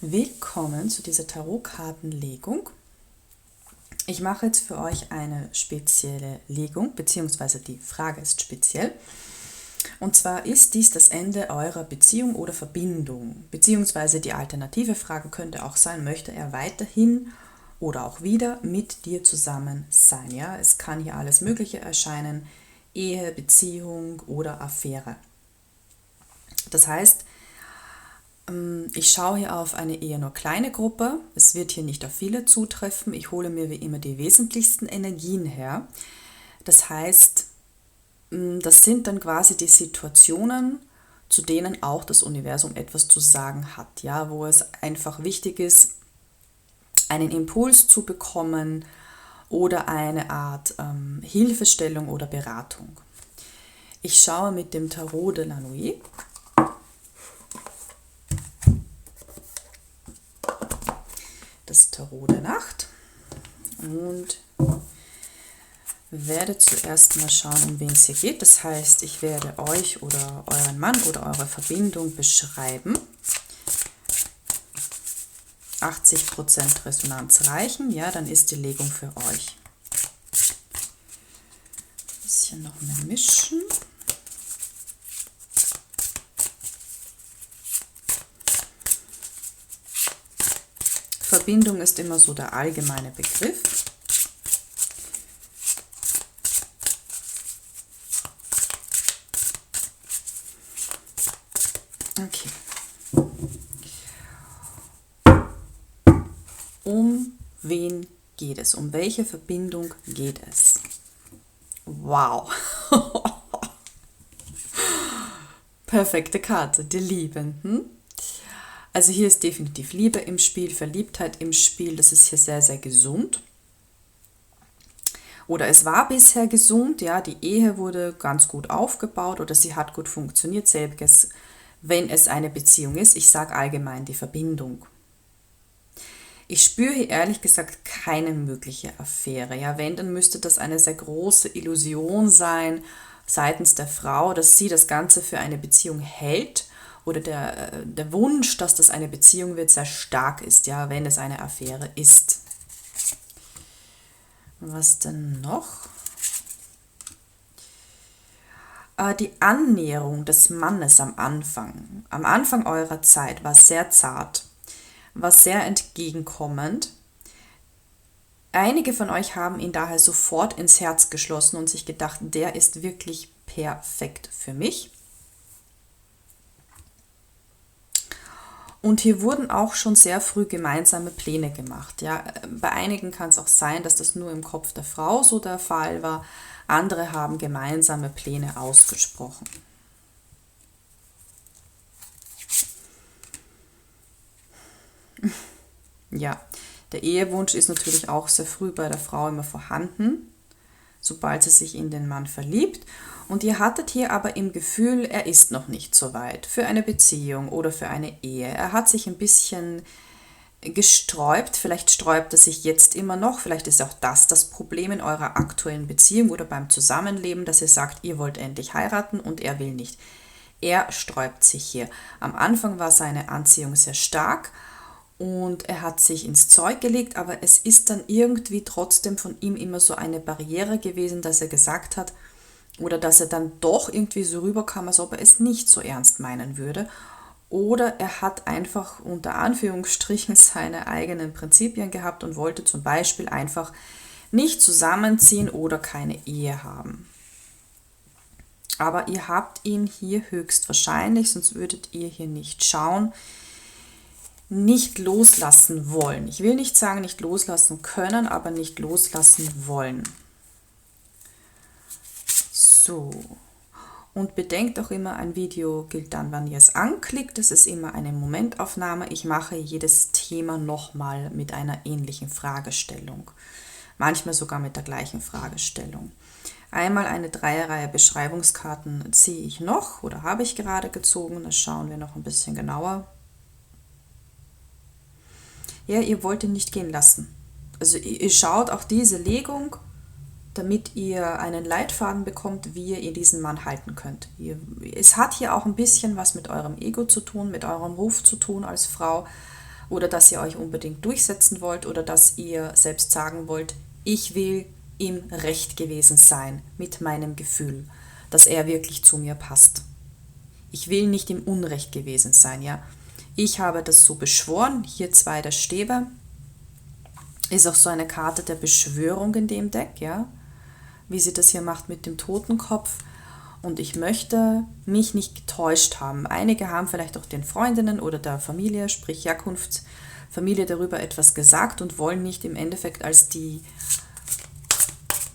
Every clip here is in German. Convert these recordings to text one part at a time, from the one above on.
Willkommen zu dieser Tarotkartenlegung. Ich mache jetzt für euch eine spezielle Legung, beziehungsweise die Frage ist speziell. Und zwar ist dies das Ende eurer Beziehung oder Verbindung, beziehungsweise die alternative Frage könnte auch sein, möchte er weiterhin oder auch wieder mit dir zusammen sein? Ja, es kann hier alles Mögliche erscheinen, Ehe, Beziehung oder Affäre. Das heißt, ich schaue hier auf eine eher nur kleine Gruppe. Es wird hier nicht auf viele zutreffen. Ich hole mir wie immer die wesentlichsten Energien her. Das heißt, das sind dann quasi die Situationen, zu denen auch das Universum etwas zu sagen hat, ja, wo es einfach wichtig ist, einen Impuls zu bekommen oder eine Art Hilfestellung oder Beratung. Ich schaue mit dem Tarot de la Nuit. Das Tarot der Nacht und werde zuerst mal schauen, um wen es hier geht. Das heißt, ich werde euch oder euren Mann oder eure Verbindung beschreiben. 80% Resonanz reichen, ja, dann ist die Legung für euch. Ein bisschen noch mehr mischen. Verbindung ist immer so der allgemeine Begriff. Okay. Um wen geht es? Um welche Verbindung geht es? Wow. Perfekte Karte, die Liebenden. Also hier ist definitiv Liebe im Spiel, Verliebtheit im Spiel. Das ist hier sehr, sehr gesund. Oder es war bisher gesund, ja, die Ehe wurde ganz gut aufgebaut oder sie hat gut funktioniert, selbst wenn es eine Beziehung ist. Ich sage allgemein die Verbindung. Ich spüre hier ehrlich gesagt keine mögliche Affäre. Ja, wenn, dann müsste das eine sehr große Illusion sein seitens der Frau, dass sie das Ganze für eine Beziehung hält oder der Wunsch, dass das eine Beziehung wird, sehr stark ist, ja, wenn es eine Affäre ist. Was denn noch? Die Annäherung des Mannes am Anfang eurer Zeit war sehr zart, war sehr entgegenkommend. Einige von euch haben ihn daher sofort ins Herz geschlossen und sich gedacht, der ist wirklich perfekt für mich. Und hier wurden auch schon sehr früh gemeinsame Pläne gemacht. Ja, bei einigen kann es auch sein, dass das nur im Kopf der Frau so der Fall war. Andere haben gemeinsame Pläne ausgesprochen. Ja, der Ehewunsch ist natürlich auch sehr früh bei der Frau immer vorhanden, sobald sie sich in den Mann verliebt. Und ihr hattet hier aber im Gefühl, er ist noch nicht so weit für eine Beziehung oder für eine Ehe. Er hat sich ein bisschen gesträubt, vielleicht sträubt er sich jetzt immer noch, vielleicht ist auch das Problem in eurer aktuellen Beziehung oder beim Zusammenleben, dass ihr sagt, ihr wollt endlich heiraten und er will nicht. Er sträubt sich hier. Am Anfang war seine Anziehung sehr stark und er hat sich ins Zeug gelegt, aber es ist dann irgendwie trotzdem von ihm immer so eine Barriere gewesen, dass er gesagt hat, oder dass er dann doch irgendwie so rüberkam, als ob er es nicht so ernst meinen würde. Oder er hat einfach unter Anführungsstrichen seine eigenen Prinzipien gehabt und wollte zum Beispiel einfach nicht zusammenziehen oder keine Ehe haben. Aber ihr habt ihn hier höchstwahrscheinlich, sonst würdet ihr hier nicht schauen, nicht loslassen wollen. Ich will nicht sagen, nicht loslassen können, aber nicht loslassen wollen. So, und bedenkt auch immer, ein Video gilt dann, wenn ihr es anklickt. Das ist immer eine Momentaufnahme. Ich mache jedes Thema nochmal mit einer ähnlichen Fragestellung. Manchmal sogar mit der gleichen Fragestellung. Einmal eine Dreierreihe Beschreibungskarten ziehe ich noch oder habe ich gerade gezogen. Das schauen wir noch ein bisschen genauer. Ja, ihr wollt ihn nicht gehen lassen. Also ihr schaut auch diese Legung, damit ihr einen Leitfaden bekommt, wie ihr diesen Mann halten könnt. Es hat hier auch ein bisschen was mit eurem Ego zu tun, mit eurem Ruf zu tun als Frau, oder dass ihr euch unbedingt durchsetzen wollt oder dass ihr selbst sagen wollt, ich will ihm recht gewesen sein mit meinem Gefühl, dass er wirklich zu mir passt. Ich will nicht im Unrecht gewesen sein, ja. Ich habe das so beschworen, hier 2 der Stäbe, ist auch so eine Karte der Beschwörung in dem Deck, ja, wie sie das hier macht mit dem Totenkopf. Und ich möchte mich nicht getäuscht haben. Einige haben vielleicht auch den Freundinnen oder der Familie, sprich Herkunftsfamilie, darüber etwas gesagt und wollen nicht im Endeffekt als die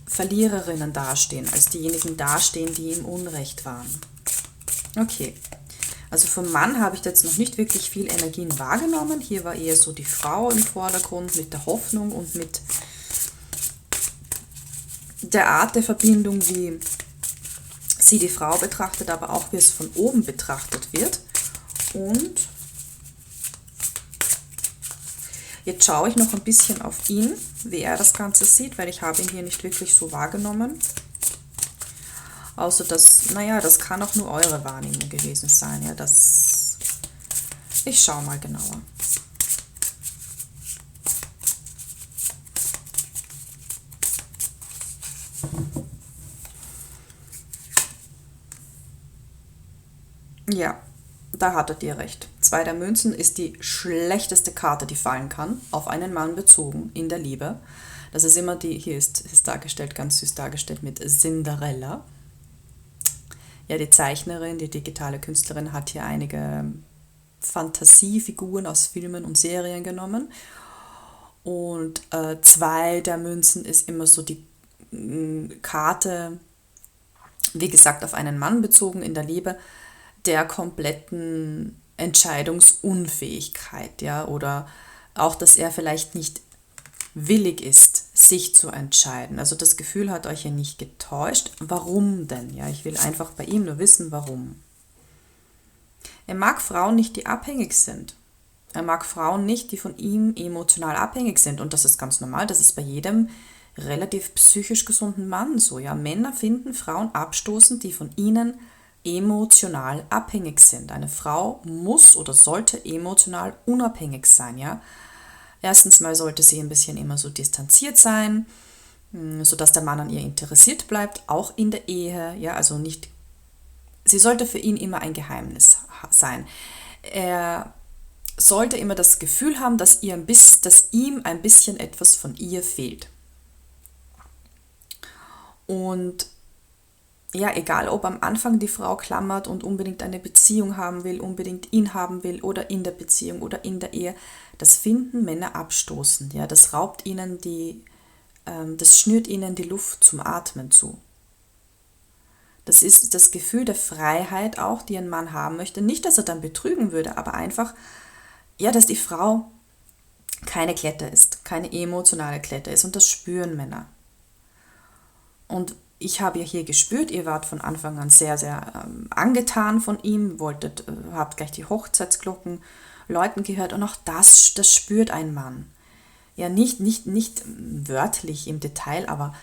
Verliererinnen dastehen, als diejenigen dastehen, die im Unrecht waren. Okay, also vom Mann habe ich jetzt noch nicht wirklich viel Energien wahrgenommen. Hier war eher so die Frau im Vordergrund mit der Hoffnung und mit der Art der Verbindung, wie sie die Frau betrachtet, aber auch wie es von oben betrachtet wird. Und jetzt schaue ich noch ein bisschen auf ihn, wie er das Ganze sieht, weil ich habe ihn hier nicht wirklich so wahrgenommen. Außer dass, naja, das kann auch nur eure Wahrnehmung gewesen sein. Ja, ich schaue mal genauer. Ja, da hattet ihr recht. 2 der Münzen ist die schlechteste Karte, die fallen kann, auf einen Mann bezogen, in der Liebe. Das ist immer hier ist dargestellt, ganz süß dargestellt mit Cinderella. Ja, die Zeichnerin, die digitale Künstlerin hat hier einige Fantasiefiguren aus Filmen und Serien genommen. Und 2 der Münzen ist immer so die Karte, wie gesagt, auf einen Mann bezogen in der Liebe, der kompletten Entscheidungsunfähigkeit, ja, oder auch, dass er vielleicht nicht willig ist, sich zu entscheiden. Also das Gefühl hat euch ja nicht getäuscht. Warum denn? Ja, ich will einfach bei ihm nur wissen, warum. Er mag Frauen nicht, die abhängig sind. Er mag Frauen nicht, die von ihm emotional abhängig sind. Und das ist ganz normal. Das ist bei jedem relativ psychisch gesunden Mann so. Ja, Männer finden Frauen abstoßend, die von ihnen emotional abhängig sind. Eine Frau muss oder sollte emotional unabhängig sein, ja. Erstens mal sollte sie ein bisschen immer so distanziert sein, sodass der Mann an ihr interessiert bleibt, auch in der Ehe, ja, also nicht, sie sollte für ihn immer ein Geheimnis sein. Er sollte immer das Gefühl haben, dass ihm ein bisschen etwas von ihr fehlt. Und ja, egal ob am Anfang die Frau klammert und unbedingt eine Beziehung haben will, unbedingt ihn haben will oder in der Beziehung oder in der Ehe, das finden Männer abstoßend. Ja, das raubt ihnen das schnürt ihnen die Luft zum Atmen zu. Das ist das Gefühl der Freiheit auch, die ein Mann haben möchte. Nicht, dass er dann betrügen würde, aber einfach, ja, dass die Frau keine Klette ist, keine emotionale Klette ist und das spüren Männer. Und ich habe ja hier gespürt, ihr wart von Anfang an sehr, sehr angetan von ihm, habt gleich die Hochzeitsglocken läuten gehört und auch das spürt ein Mann. Ja, nicht wörtlich im Detail, aber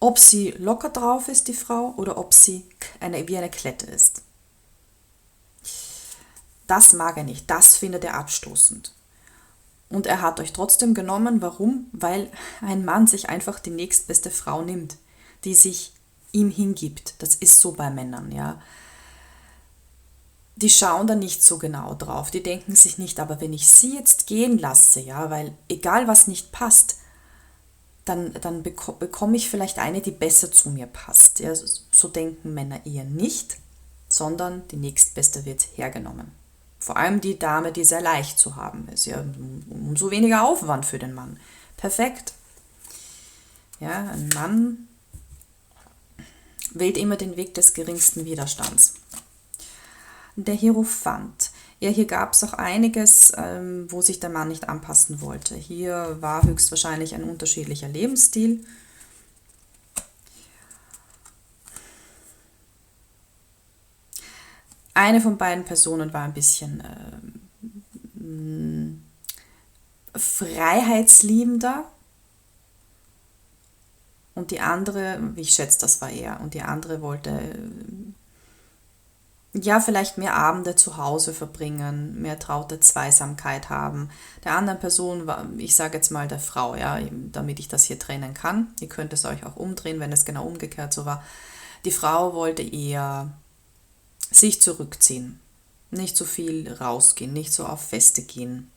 ob sie locker drauf ist, die Frau, oder ob sie wie eine Klette ist. Das mag er nicht, das findet er abstoßend. Und er hat euch trotzdem genommen, warum? Weil ein Mann sich einfach die nächstbeste Frau nimmt, die sich ihm hingibt. Das ist so bei Männern, ja. Die schauen da nicht so genau drauf. Die denken sich nicht, aber wenn ich sie jetzt gehen lasse, ja, weil egal was nicht passt, dann bekomme ich vielleicht eine, die besser zu mir passt. Ja, so denken Männer eher nicht, sondern die nächstbeste wird hergenommen. Vor allem die Dame, die sehr leicht zu haben ist. Ja, umso weniger Aufwand für den Mann. Perfekt. Ja, ein Mann wählt immer den Weg des geringsten Widerstands. Der Hierophant. Ja, hier gab es auch einiges, wo sich der Mann nicht anpassen wollte. Hier war höchstwahrscheinlich ein unterschiedlicher Lebensstil. Eine von beiden Personen war ein bisschen freiheitsliebender. Und die andere, wie ich schätze, das war er. Und die andere wollte ja, vielleicht mehr Abende zu Hause verbringen, mehr traute Zweisamkeit haben. Der anderen Person, ich sage jetzt mal der Frau, ja, damit ich das hier trennen kann. Ihr könnt es euch auch umdrehen, wenn es genau umgekehrt so war. Die Frau wollte eher sich zurückziehen, nicht so viel rausgehen, nicht so auf Feste gehen.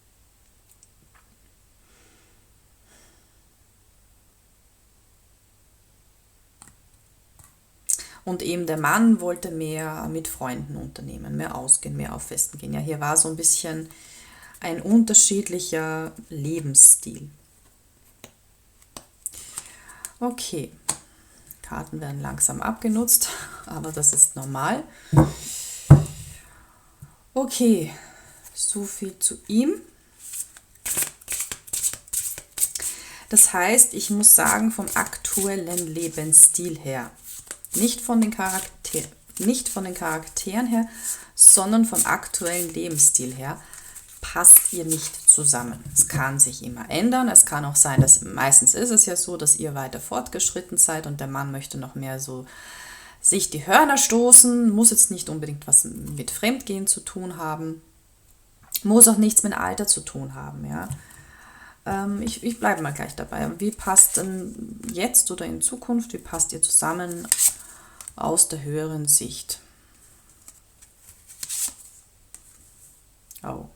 Und eben der Mann wollte mehr mit Freunden unternehmen, mehr ausgehen, mehr auf Festen gehen. Ja, hier war so ein bisschen ein unterschiedlicher Lebensstil. Okay, Karten werden langsam abgenutzt, aber das ist normal. Okay, so viel zu ihm. Das heißt, ich muss sagen, vom aktuellen Lebensstil her, nicht von den Charakteren her, sondern vom aktuellen Lebensstil her, passt ihr nicht zusammen. Es kann sich immer ändern. Es kann auch sein, dass meistens ist es ja so, dass ihr weiter fortgeschritten seid und der Mann möchte noch mehr so sich die Hörner stoßen, muss jetzt nicht unbedingt was mit Fremdgehen zu tun haben, muss auch nichts mit Alter zu tun haben, ja. Ich bleibe mal gleich dabei. Wie passt denn jetzt oder in Zukunft, wie passt ihr zusammen aus der höheren Sicht? Oh.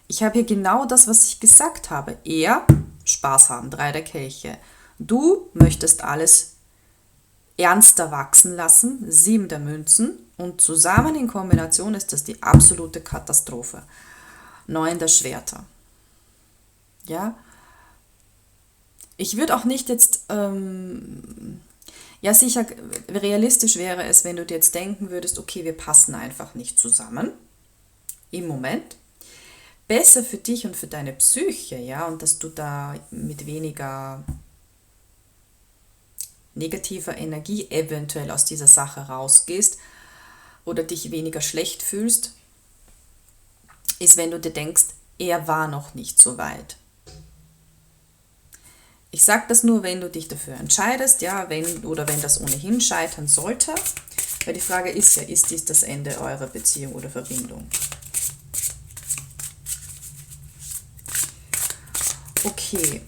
Ich habe hier genau das, was ich gesagt habe. Er, Spaß haben, 3 der Kelche. Du möchtest alles ernster wachsen lassen, 7 der Münzen. Und zusammen in Kombination ist das die absolute Katastrophe. 9 der Schwerter. Ja, ich würde auch nicht jetzt, ja sicher, realistisch wäre es, wenn du dir jetzt denken würdest, okay, wir passen einfach nicht zusammen im Moment. Besser für dich und für deine Psyche, ja, und dass du da mit weniger negativer Energie eventuell aus dieser Sache rausgehst oder dich weniger schlecht fühlst, ist, wenn du dir denkst, er war noch nicht so weit. Ich sage das nur, wenn du dich dafür entscheidest, ja, wenn das ohnehin scheitern sollte. Weil die Frage ist ja, ist dies das Ende eurer Beziehung oder Verbindung? Okay.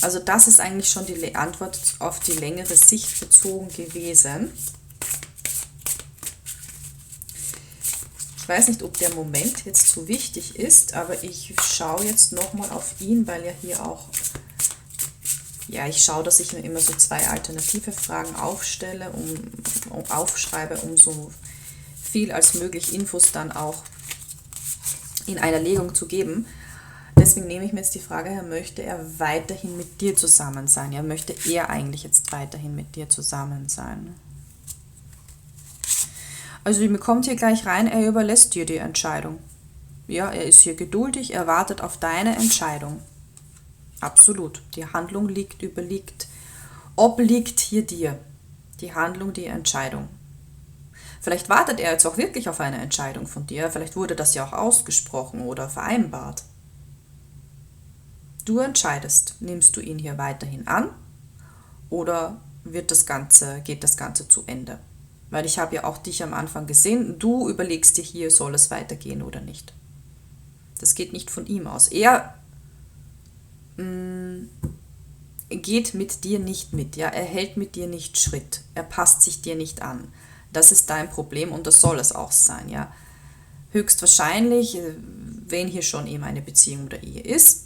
Also das ist eigentlich schon die Antwort auf die längere Sicht bezogen gewesen. Ich weiß nicht, ob der Moment jetzt so wichtig ist, aber ich schaue jetzt nochmal auf ihn, weil ja hier auch, ja, ich schaue, dass ich mir immer so 2 alternative Fragen aufschreibe, um so viel als möglich Infos dann auch in einer Legung zu geben. Deswegen nehme ich mir jetzt die Frage her, möchte er weiterhin mit dir zusammen sein? Ja, möchte er eigentlich jetzt weiterhin mit dir zusammen sein? Also mir kommt hier gleich rein, er überlässt dir die Entscheidung. Ja, er ist hier geduldig, er wartet auf deine Entscheidung. Absolut. Die Handlung obliegt hier dir. Die Handlung, die Entscheidung. Vielleicht wartet er jetzt auch wirklich auf eine Entscheidung von dir. Vielleicht wurde das ja auch ausgesprochen oder vereinbart. Du entscheidest, nimmst du ihn hier weiterhin an oder geht das Ganze zu Ende? Weil ich habe ja auch dich am Anfang gesehen, du überlegst dir hier, soll es weitergehen oder nicht. Das geht nicht von ihm aus. Er geht mit dir nicht mit, ja, er hält mit dir nicht Schritt, er passt sich dir nicht an. Das ist dein Problem und das soll es auch sein, ja. Höchstwahrscheinlich, wenn hier schon eben eine Beziehung oder Ehe ist,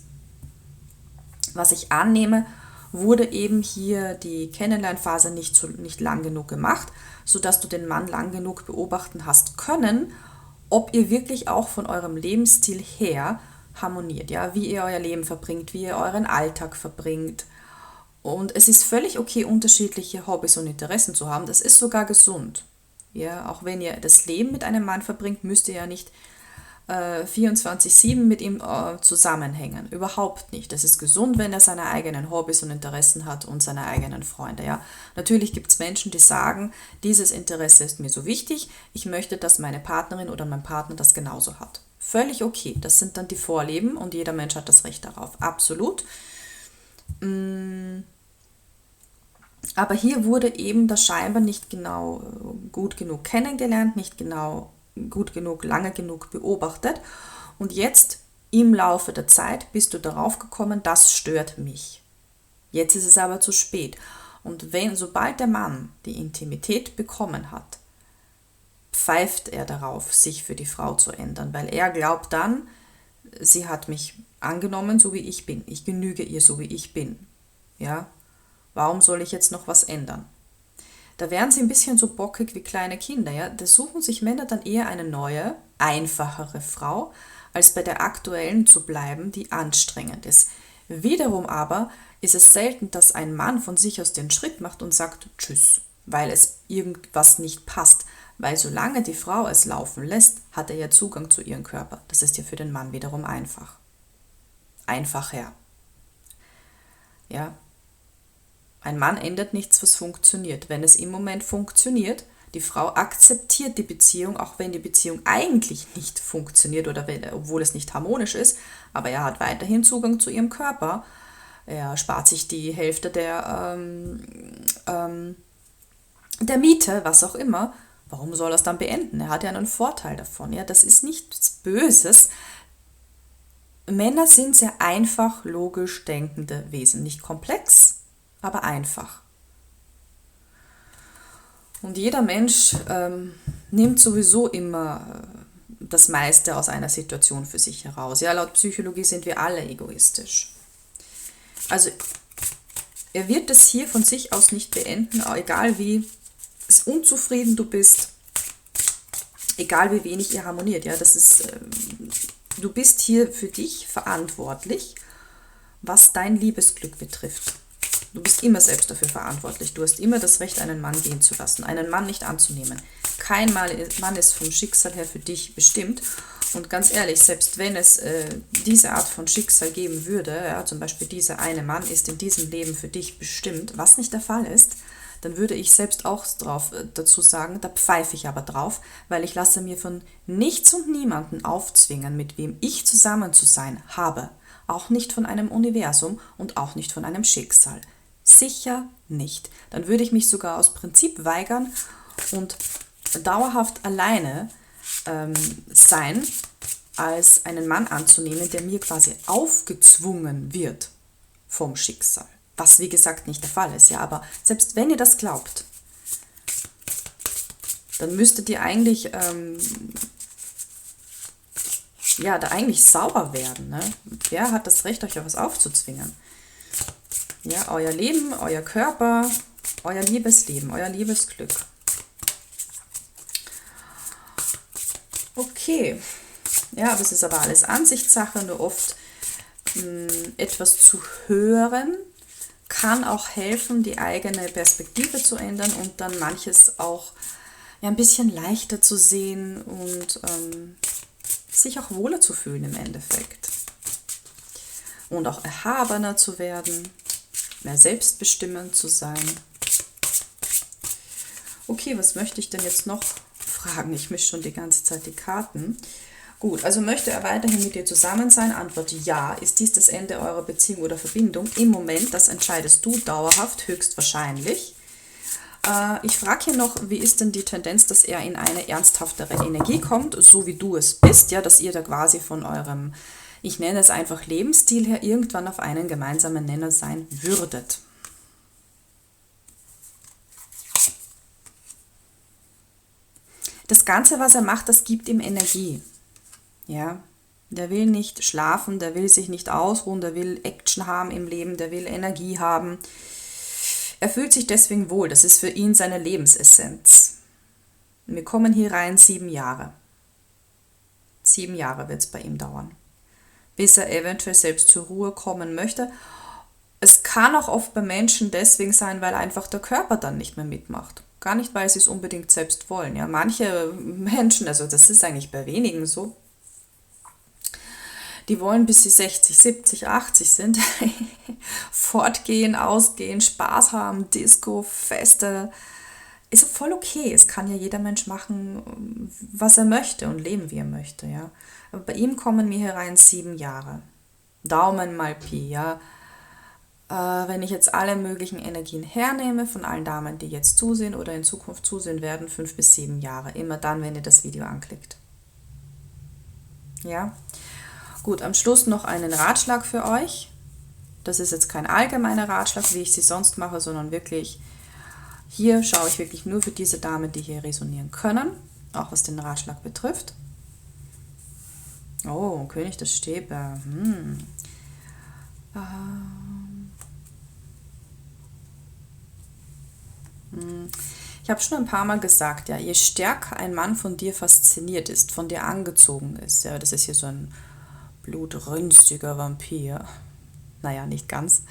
was ich annehme, wurde eben hier die Kennenlernphase nicht lang genug gemacht, sodass du den Mann lang genug beobachten hast können, ob ihr wirklich auch von eurem Lebensstil her harmoniert, ja, wie ihr euer Leben verbringt, wie ihr euren Alltag verbringt. Und es ist völlig okay, unterschiedliche Hobbys und Interessen zu haben. Das ist sogar gesund. Ja, auch wenn ihr das Leben mit einem Mann verbringt, müsst ihr ja nicht 24/7 mit ihm zusammenhängen. Überhaupt nicht. Es ist gesund, wenn er seine eigenen Hobbys und Interessen hat und seine eigenen Freunde. Ja. Natürlich gibt es Menschen, die sagen, dieses Interesse ist mir so wichtig, ich möchte, dass meine Partnerin oder mein Partner das genauso hat. Völlig okay. Das sind dann die Vorlieben und jeder Mensch hat das Recht darauf. Absolut. Aber hier wurde eben das scheinbar nicht genau gut genug kennengelernt, nicht genau gut genug, lange genug beobachtet. Und jetzt im Laufe der Zeit bist du darauf gekommen, das stört mich. Jetzt ist es aber zu spät. Und sobald der Mann die Intimität bekommen hat, pfeift er darauf, sich für die Frau zu ändern, weil er glaubt dann, sie hat mich angenommen, so wie ich bin. Ich genüge ihr, so wie ich bin. Ja? Warum soll ich jetzt noch was ändern? Da werden sie ein bisschen so bockig wie kleine Kinder. Ja? Da suchen sich Männer dann eher eine neue, einfachere Frau, als bei der aktuellen zu bleiben, die anstrengend ist. Wiederum aber ist es selten, dass ein Mann von sich aus den Schritt macht und sagt Tschüss, weil es irgendwas nicht passt. Weil solange die Frau es laufen lässt, hat er ja Zugang zu ihrem Körper. Das ist ja für den Mann wiederum einfach. Einfacher. Ja, ein Mann ändert nichts, was funktioniert. Wenn es im Moment funktioniert, die Frau akzeptiert die Beziehung, auch wenn die Beziehung eigentlich nicht funktioniert oder obwohl es nicht harmonisch ist, aber er hat weiterhin Zugang zu ihrem Körper. Er spart sich die Hälfte der Miete, was auch immer. Warum soll er es dann beenden? Er hat ja einen Vorteil davon. Ja, das ist nichts Böses. Männer sind sehr einfach, logisch denkende Wesen. Nicht komplex, aber einfach. Und jeder Mensch nimmt sowieso immer das meiste aus einer Situation für sich heraus. Ja, laut Psychologie sind wir alle egoistisch. Also er wird es hier von sich aus nicht beenden, egal wie unzufrieden du bist, egal wie wenig ihr harmoniert. Ja, du bist hier für dich verantwortlich, was dein Liebesglück betrifft. Du bist immer selbst dafür verantwortlich. Du hast immer das Recht, einen Mann gehen zu lassen, einen Mann nicht anzunehmen. Kein Mann ist vom Schicksal her für dich bestimmt. Und ganz ehrlich, selbst wenn es diese Art von Schicksal geben würde, ja, zum Beispiel dieser eine Mann ist in diesem Leben für dich bestimmt, was nicht der Fall ist, dann würde ich selbst auch dazu sagen, da pfeife ich aber drauf, weil ich lasse mir von nichts und niemanden aufzwingen, mit wem ich zusammen zu sein habe. Auch nicht von einem Universum und auch nicht von einem Schicksal. Sicher nicht. Dann würde ich mich sogar aus Prinzip weigern und dauerhaft alleine sein, als einen Mann anzunehmen, der mir quasi aufgezwungen wird vom Schicksal. Was wie gesagt nicht der Fall ist, ja, aber selbst wenn ihr das glaubt, dann müsstet ihr eigentlich da eigentlich sauer werden. Ne? Wer hat das Recht, euch was aufzuzwingen? Ja, euer Leben, euer Körper, euer Liebesleben, euer Liebesglück. Okay, ja, aber es ist aber alles Ansichtssache, nur oft etwas zu hören kann auch helfen, die eigene Perspektive zu ändern und dann manches auch ein bisschen leichter zu sehen und sich auch wohler zu fühlen im Endeffekt. Und auch erhabener zu werden, mehr selbstbestimmend zu sein. Okay, was möchte ich denn jetzt noch fragen? Ich mische schon die ganze Zeit die Karten. Gut, also möchte er weiterhin mit dir zusammen sein? Antwort ja. Ist dies das Ende eurer Beziehung oder Verbindung? Im Moment, das entscheidest du dauerhaft, höchstwahrscheinlich. Ich frage hier noch, wie ist denn die Tendenz, dass er in eine ernsthaftere Energie kommt, so wie du es bist, ja, dass ihr da quasi von eurem, ich nenne es einfach Lebensstil her, irgendwann auf einen gemeinsamen Nenner sein würdet. Das Ganze, was er macht, das gibt ihm Energie. Ja, der will nicht schlafen, der will sich nicht ausruhen, der will Action haben im Leben, der will Energie haben. Er fühlt sich deswegen wohl, das ist für ihn seine Lebensessenz. Wir kommen hier rein 7 Jahre. 7 Jahre wird es bei ihm dauern, bis er eventuell selbst zur Ruhe kommen möchte. Es kann auch oft bei Menschen deswegen sein, weil einfach der Körper dann nicht mehr mitmacht. Gar nicht, weil sie es unbedingt selbst wollen. Ja, manche Menschen, also das ist eigentlich bei wenigen so, die wollen, bis sie 60, 70, 80 sind, fortgehen, ausgehen, Spaß haben, Disco, Feste. Ist voll okay. Es kann ja jeder Mensch machen, was er möchte und leben, wie er möchte. Ja. Aber bei ihm kommen mir hier rein 7 Jahre. Daumen mal Pi, ja. Wenn ich jetzt alle möglichen Energien hernehme von allen Damen, die jetzt zusehen oder in Zukunft zusehen werden, 5 bis 7 Jahre. Immer dann, wenn ihr das Video anklickt. Ja? Gut, am Schluss noch einen Ratschlag für euch. Das ist jetzt kein allgemeiner Ratschlag, wie ich sie sonst mache, sondern wirklich, hier schaue ich wirklich nur für diese Damen, die hier resonieren können, auch was den Ratschlag betrifft. Oh, König der Stäbe. Ich habe schon ein paar Mal gesagt, ja, je stärker ein Mann von dir fasziniert ist, von dir angezogen ist, ja, das ist hier so ein blutrünstiger Vampir, naja, nicht ganz,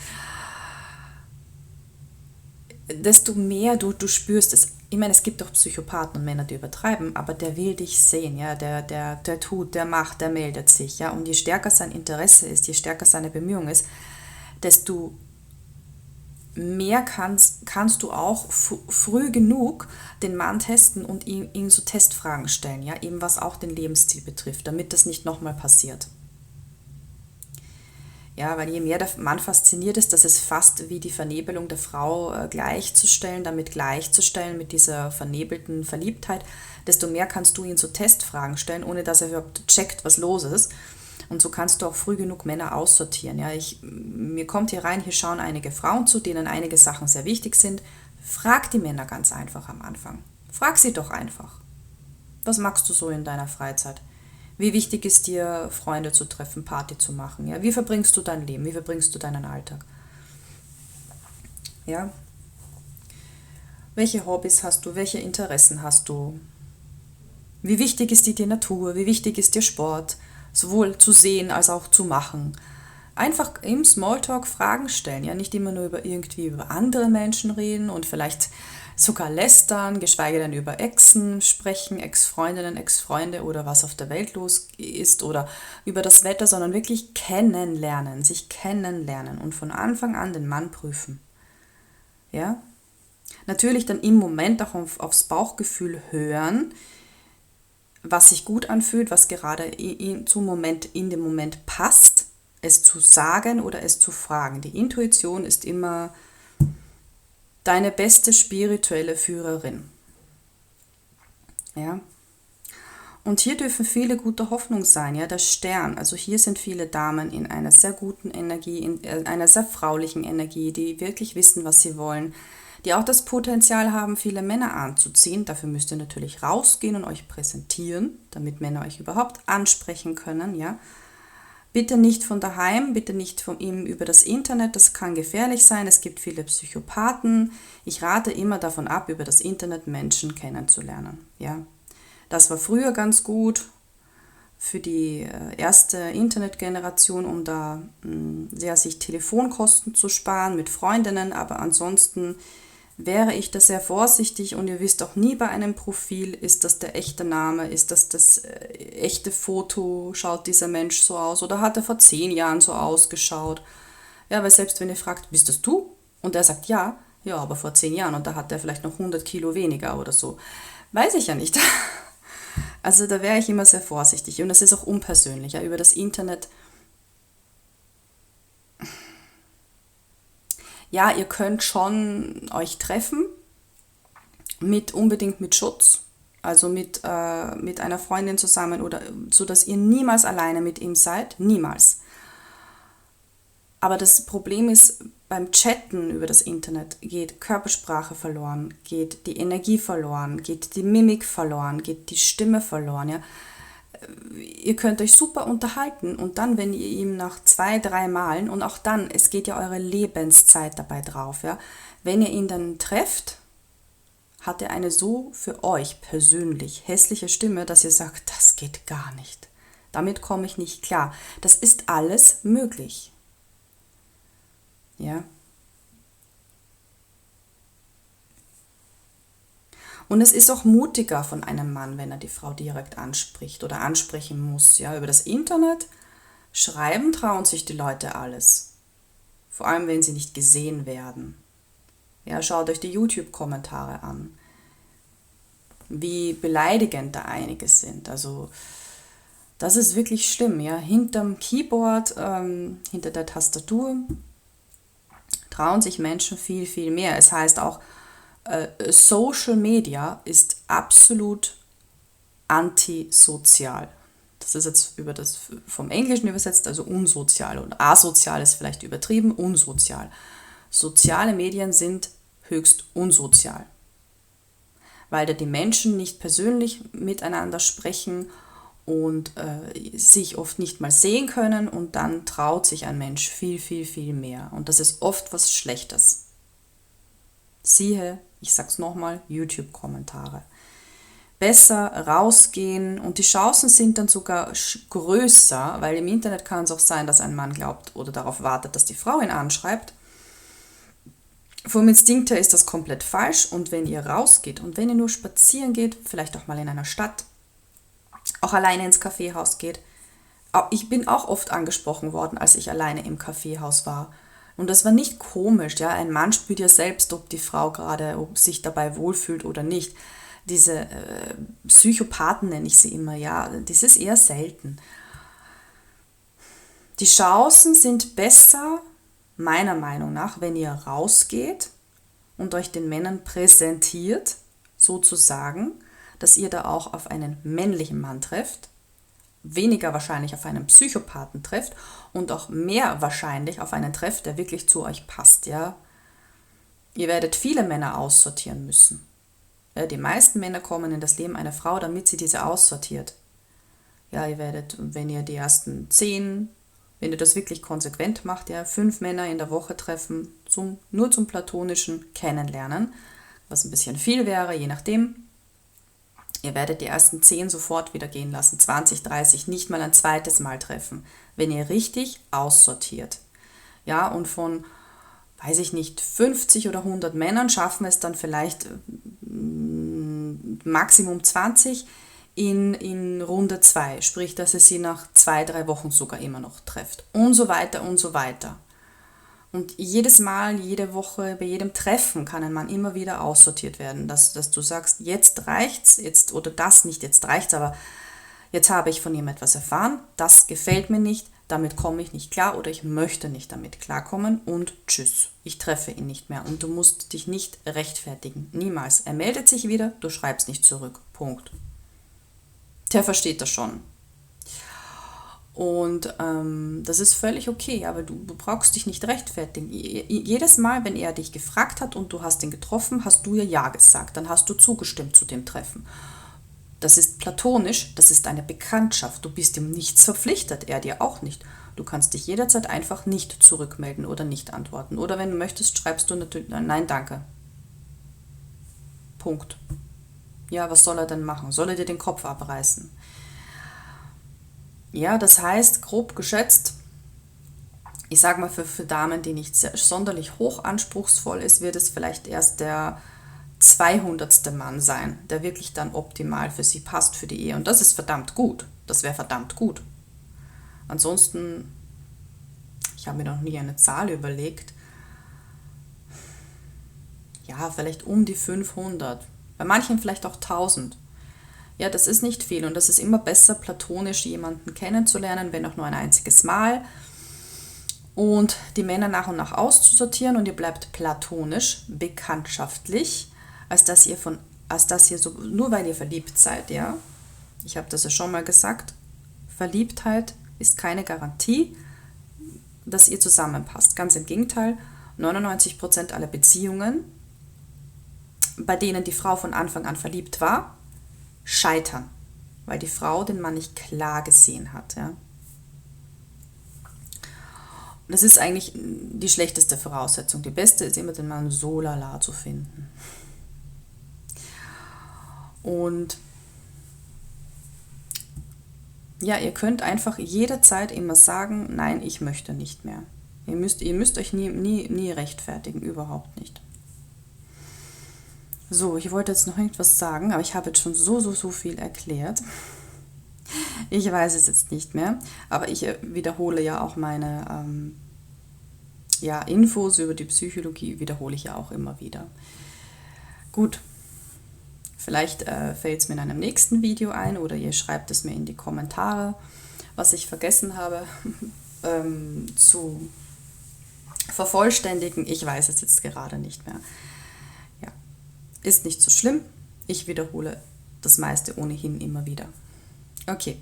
desto mehr du spürst es. Ich meine, es gibt auch Psychopathen und Männer, die übertreiben, aber der will dich sehen, ja, der tut, der macht, der meldet sich, ja, und je stärker sein Interesse ist, je stärker seine Bemühung ist, desto mehr kannst du auch früh genug den Mann testen und ihm so Testfragen stellen, ja, eben was auch den Lebensstil betrifft, damit das nicht nochmal passiert. Ja, weil je mehr der Mann fasziniert ist, das ist fast wie die Vernebelung der Frau gleichzustellen, damit gleichzustellen mit dieser vernebelten Verliebtheit, desto mehr kannst du ihn so Testfragen stellen, ohne dass er überhaupt checkt, was los ist. Und so kannst du auch früh genug Männer aussortieren. Ja, mir kommt hier rein, hier schauen einige Frauen zu, denen einige Sachen sehr wichtig sind. Frag die Männer ganz einfach am Anfang. Frag sie doch einfach. Was magst du so in deiner Freizeit? Wie wichtig ist dir, Freunde zu treffen, Party zu machen? Ja? Wie verbringst du dein Leben? Wie verbringst du deinen Alltag? Ja? Welche Hobbys hast du? Welche Interessen hast du? Wie wichtig ist dir die Natur? Wie wichtig ist dir Sport? Sowohl zu sehen als auch zu machen. Einfach im Smalltalk Fragen stellen. Ja? Nicht immer nur über andere Menschen reden und vielleicht sogar lästern, geschweige denn über Exen sprechen, Ex-Freundinnen, Ex-Freunde oder was auf der Welt los ist oder über das Wetter, sondern wirklich kennenlernen, sich kennenlernen und von Anfang an den Mann prüfen. Ja? Natürlich dann im Moment auch aufs Bauchgefühl hören, was sich gut anfühlt, was gerade in dem Moment passt, es zu sagen oder es zu fragen. Die Intuition ist immer deine beste spirituelle Führerin. Ja? Und hier dürfen viele gute Hoffnung sein, ja, der Stern. Also hier sind viele Damen in einer sehr guten Energie, in einer sehr fraulichen Energie, die wirklich wissen, was sie wollen, die auch das Potenzial haben, viele Männer anzuziehen. Dafür müsst ihr natürlich rausgehen und euch präsentieren, damit Männer euch überhaupt ansprechen können, ja. Bitte nicht von daheim, bitte nicht von ihm über das Internet, das kann gefährlich sein, es gibt viele Psychopathen. Ich rate immer davon ab, über das Internet Menschen kennenzulernen. Ja. Das war früher ganz gut für die erste Internetgeneration, um da sich Telefonkosten zu sparen mit Freundinnen, aber ansonsten wäre ich da sehr vorsichtig und ihr wisst auch nie bei einem Profil, ist das der echte Name, ist das echte Foto, schaut dieser Mensch so aus oder hat er vor 10 Jahren so ausgeschaut? Ja, weil selbst wenn ihr fragt, bist das du? Und er sagt ja, aber vor 10 Jahren und da hat er vielleicht noch 100 Kilo weniger oder so. Weiß ich ja nicht. Also da wäre ich immer sehr vorsichtig und das ist auch unpersönlich, ja, über das Internet. Ja, ihr könnt schon euch treffen, unbedingt mit Schutz, also mit einer Freundin zusammen oder so, dass ihr niemals alleine mit ihm seid, niemals. Aber das Problem ist, beim Chatten über das Internet geht Körpersprache verloren, geht die Energie verloren, geht die Mimik verloren, geht die Stimme verloren, ja. Ihr könnt euch super unterhalten und dann, wenn ihr ihm nach 2, 3 Malen und auch dann, es geht ja eure Lebenszeit dabei drauf, ja, wenn ihr ihn dann trefft, hat er eine so für euch persönlich hässliche Stimme, dass ihr sagt, das geht gar nicht. Damit komme ich nicht klar. Das ist alles möglich. Ja. Und es ist auch mutiger von einem Mann, wenn er die Frau direkt anspricht oder ansprechen muss. Ja, über das Internet schreiben trauen sich die Leute alles. Vor allem, wenn sie nicht gesehen werden. Ja, schaut euch die YouTube-Kommentare an. Wie beleidigend da einige sind. Also, das ist wirklich schlimm. Ja, hinterm Keyboard, hinter der Tastatur trauen sich Menschen viel, viel mehr. Es heißt auch, Social Media ist absolut antisozial. Das ist jetzt vom Englischen übersetzt, also unsozial, und asozial ist vielleicht übertrieben, unsozial. Soziale Medien sind höchst unsozial, weil da die Menschen nicht persönlich miteinander sprechen und sich oft nicht mal sehen können, und dann traut sich ein Mensch viel, viel, viel mehr. Und das ist oft was Schlechtes. Siehe, ich sag's nochmal, YouTube-Kommentare. Besser rausgehen, und die Chancen sind dann sogar größer, weil im Internet kann es auch sein, dass ein Mann glaubt oder darauf wartet, dass die Frau ihn anschreibt. Vom Instinkt her ist das komplett falsch, und wenn ihr rausgeht und wenn ihr nur spazieren geht, vielleicht auch mal in einer Stadt, auch alleine ins Kaffeehaus geht. Ich bin auch oft angesprochen worden, als ich alleine im Kaffeehaus war. Und das war nicht komisch, ja. Ein Mann spürt ja selbst, ob die Frau gerade, ob sich dabei wohlfühlt oder nicht. Diese Psychopathen nenne ich sie immer, ja. Das ist eher selten. Die Chancen sind besser, meiner Meinung nach, wenn ihr rausgeht und euch den Männern präsentiert, sozusagen, dass ihr da auch auf einen männlichen Mann trefft, weniger wahrscheinlich auf einen Psychopathen trefft und auch mehr wahrscheinlich auf einen trefft, der wirklich zu euch passt, ja. Ihr werdet viele Männer aussortieren müssen. Ja, die meisten Männer kommen in das Leben einer Frau, damit sie diese aussortiert. Ja, ihr werdet, wenn ihr die ersten 10, wenn ihr das wirklich konsequent macht, ja, 5 Männer in der Woche treffen, nur zum platonischen Kennenlernen, was ein bisschen viel wäre, je nachdem. Ihr werdet die ersten 10 sofort wieder gehen lassen, 20, 30, nicht mal ein zweites Mal treffen, wenn ihr richtig aussortiert. Ja, und von, weiß ich nicht, 50 oder 100 Männern schaffen es dann vielleicht Maximum 20 in Runde 2, sprich, dass ihr sie nach 2, 3 Wochen sogar immer noch trefft und so weiter und so weiter. Und jedes Mal, jede Woche, bei jedem Treffen kann ein Mann immer wieder aussortiert werden, dass du sagst, jetzt reicht's, jetzt oder das nicht, jetzt reicht's, aber jetzt habe ich von ihm etwas erfahren, das gefällt mir nicht, damit komme ich nicht klar oder ich möchte nicht damit klarkommen und tschüss, ich treffe ihn nicht mehr und du musst dich nicht rechtfertigen, niemals. Er meldet sich wieder, du schreibst nicht zurück, Punkt. Der versteht das schon. Und das ist völlig okay, aber du brauchst dich nicht rechtfertigen. Jedes Mal, wenn er dich gefragt hat und du hast ihn getroffen, hast du ja gesagt, dann hast du zugestimmt zu dem Treffen. Das ist platonisch, das ist eine Bekanntschaft, du bist ihm nichts verpflichtet, er dir auch nicht. Du kannst dich jederzeit einfach nicht zurückmelden oder nicht antworten. Oder wenn du möchtest, schreibst du natürlich, nein, danke. Punkt. Ja, was soll er denn machen? Soll er dir den Kopf abreißen? Ja, das heißt, grob geschätzt, ich sage mal für Damen, die nicht sonderlich hoch anspruchsvoll ist, wird es vielleicht erst der 200. Mann sein, der wirklich dann optimal für sie passt, für die Ehe. Und das ist verdammt gut. Das wäre verdammt gut. Ansonsten, ich habe mir noch nie eine Zahl überlegt, ja, vielleicht um die 500. Bei manchen vielleicht auch 1000. Ja, das ist nicht viel und das ist immer besser, platonisch jemanden kennenzulernen, wenn auch nur ein einziges Mal. Und die Männer nach und nach auszusortieren und ihr bleibt platonisch, bekanntschaftlich, als dass ihr so, nur weil ihr verliebt seid, ja. Ich habe das ja schon mal gesagt, Verliebtheit ist keine Garantie, dass ihr zusammenpasst. Ganz im Gegenteil, 99% aller Beziehungen, bei denen die Frau von Anfang an verliebt war, scheitern, weil die Frau den Mann nicht klar gesehen hat. Ja. Das ist eigentlich die schlechteste Voraussetzung. Die beste ist immer, den Mann so lala zu finden. Und ja, ihr könnt einfach jederzeit immer sagen, nein, ich möchte nicht mehr. Ihr müsst euch nie rechtfertigen, überhaupt nicht. So, ich wollte jetzt noch irgendwas sagen, aber ich habe jetzt schon so viel erklärt. Ich weiß es jetzt nicht mehr, aber ich wiederhole ja auch meine Infos über die Psychologie, wiederhole ich ja auch immer wieder. Gut, vielleicht fällt es mir in einem nächsten Video ein oder ihr schreibt es mir in die Kommentare, was ich vergessen habe zu vervollständigen. Ich weiß es jetzt gerade nicht mehr. Ja, ist nicht so schlimm. Ich wiederhole das meiste ohnehin immer wieder. Okay,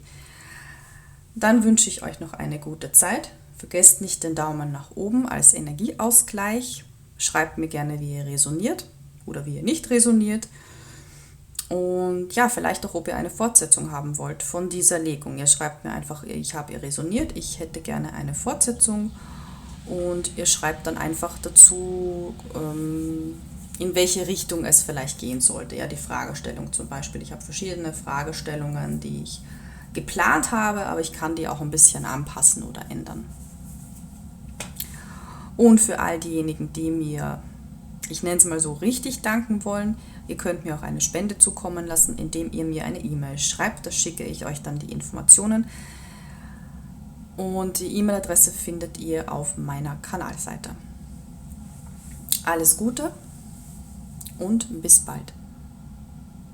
dann wünsche ich euch noch eine gute Zeit. Vergesst nicht den Daumen nach oben als Energieausgleich. Schreibt mir gerne, wie ihr resoniert oder wie ihr nicht resoniert. Und ja, vielleicht auch, ob ihr eine Fortsetzung haben wollt von dieser Legung. Ihr schreibt mir einfach, ich habe ihr resoniert, ich hätte gerne eine Fortsetzung. Und ihr schreibt dann einfach dazu, in welche Richtung es vielleicht gehen sollte. Ja, die Fragestellung zum Beispiel. Ich habe verschiedene Fragestellungen, die ich geplant habe, aber ich kann die auch ein bisschen anpassen oder ändern. Und für all diejenigen, die mir, ich nenne es mal so, richtig danken wollen, ihr könnt mir auch eine Spende zukommen lassen, indem ihr mir eine E-Mail schreibt. Da schicke ich euch dann die Informationen. Und die E-Mail-Adresse findet ihr auf meiner Kanalseite. Alles Gute und bis bald.